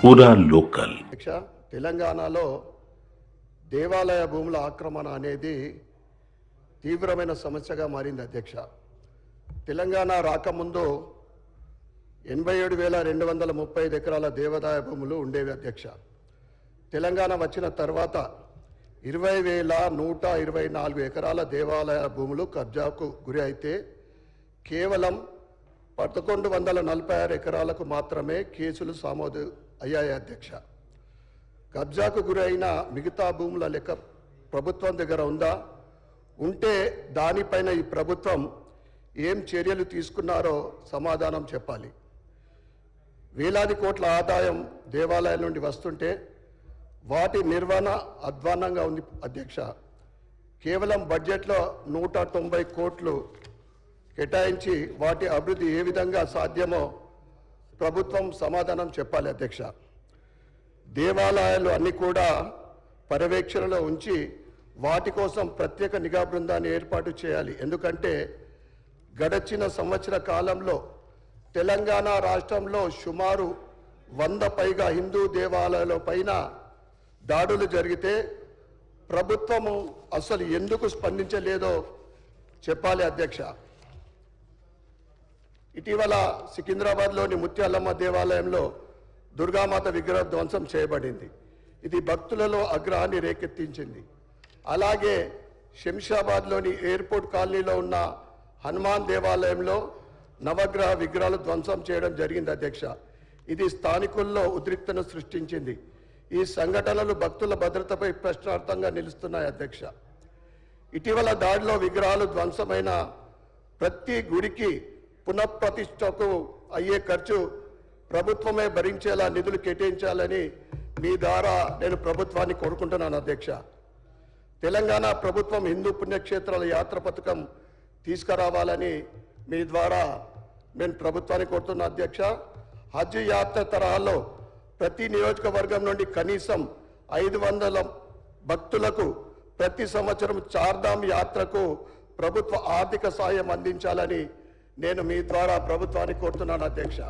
పూరా లోకల్. తెలంగాణలో దేవాలయ భూముల ఆక్రమణ అనేది తీవ్రమైన సమస్యగా మారింది అధ్యక్ష. తెలంగాణ రాకముందు 87,235 ఎకరాల దేవాదాయ భూములు ఉండేవి అధ్యక్ష. తెలంగాణ వచ్చిన తర్వాత 20,124 ఎకరాల దేవాలయ భూములు కబ్జాకు గురి అయితే కేవలం 1,146 ఎకరాలకు మాత్రమే కేసులు నమోదు అయ్యాయి అధ్యక్ష. కబ్జాకు గురైన మిగతా భూముల లెక్క ప్రభుత్వం దగ్గర ఉందా? ఉంటే దానిపైన ఈ ప్రభుత్వం ఏం చర్యలు తీసుకున్నారో సమాధానం చెప్పాలి. వేలాది కోట్ల ఆదాయం దేవాలయాల నుండి వస్తుంటే వాటి నిర్వహణ అధ్వాన్నంగా ఉంది అధ్యక్ష. కేవలం బడ్జెట్లో 190 కోట్లు కేటాయించి వాటి అభివృద్ధి ఏ విధంగా సాధ్యమో ప్రభుత్వం సమాధానం చెప్పాలి అధ్యక్ష. దేవాలయాలు అన్నీ కూడా పర్యవేక్షణలో ఉంచి వాటి కోసం ప్రత్యేక నిఘా బృందాన్ని ఏర్పాటు చేయాలి. ఎందుకంటే గడచిన సంవత్సర కాలంలో తెలంగాణ రాష్ట్రంలో సుమారు 100 పైగా హిందూ దేవాలయాల పైన దాడులు జరిగితే ప్రభుత్వము అసలు ఎందుకు స్పందించలేదో చెప్పాలి అధ్యక్ష. ఇటీవల సికింద్రాబాద్లోని ముత్యాలమ్మ దేవాలయంలో దుర్గామాత విగ్రహం ధ్వంసం చేయబడింది. ఇది భక్తులలో ఆగ్రహాన్ని రేకెత్తించింది. అలాగే శంషాబాద్లోని ఎయిర్పోర్ట్ కాలనీలో ఉన్న హనుమాన్ దేవాలయంలో నవగ్రహ విగ్రహాలు ధ్వంసం చేయడం జరిగింది అధ్యక్ష. ఇది స్థానికుల్లో ఉద్రిక్తను సృష్టించింది. ఈ సంఘటనలు భక్తుల భద్రతపై ప్రశ్నార్థంగా నిలుస్తున్నాయి అధ్యక్ష. ఇటీవల దాడిలో విగ్రహాలు ధ్వంసమైన ప్రతి గుడికి పునఃప్రతిష్టకు అయ్యే ఖర్చు ప్రభుత్వమే భరించేలా నిధులు కేటాయించాలని మీ ద్వారా నేను ప్రభుత్వాన్ని కోరుకుంటున్నాను అధ్యక్ష. తెలంగాణ ప్రభుత్వం హిందూ పుణ్యక్షేత్రాల యాత్ర పథకం తీసుకురావాలని మీ ద్వారా నేను ప్రభుత్వాన్ని కోరుతున్నా అధ్యక్ష. హజ్ యాత్ర తరహాలో ప్రతి నియోజకవర్గం నుండి కనీసం 500 భక్తులకు ప్రతి సంవత్సరం చార్ధామ్ యాత్రకు ప్రభుత్వ ఆర్థిక సాయం అందించాలని నేను మీ ద్వారా ప్రభుత్వాన్ని కోరుతున్నాను అధ్యక్ష.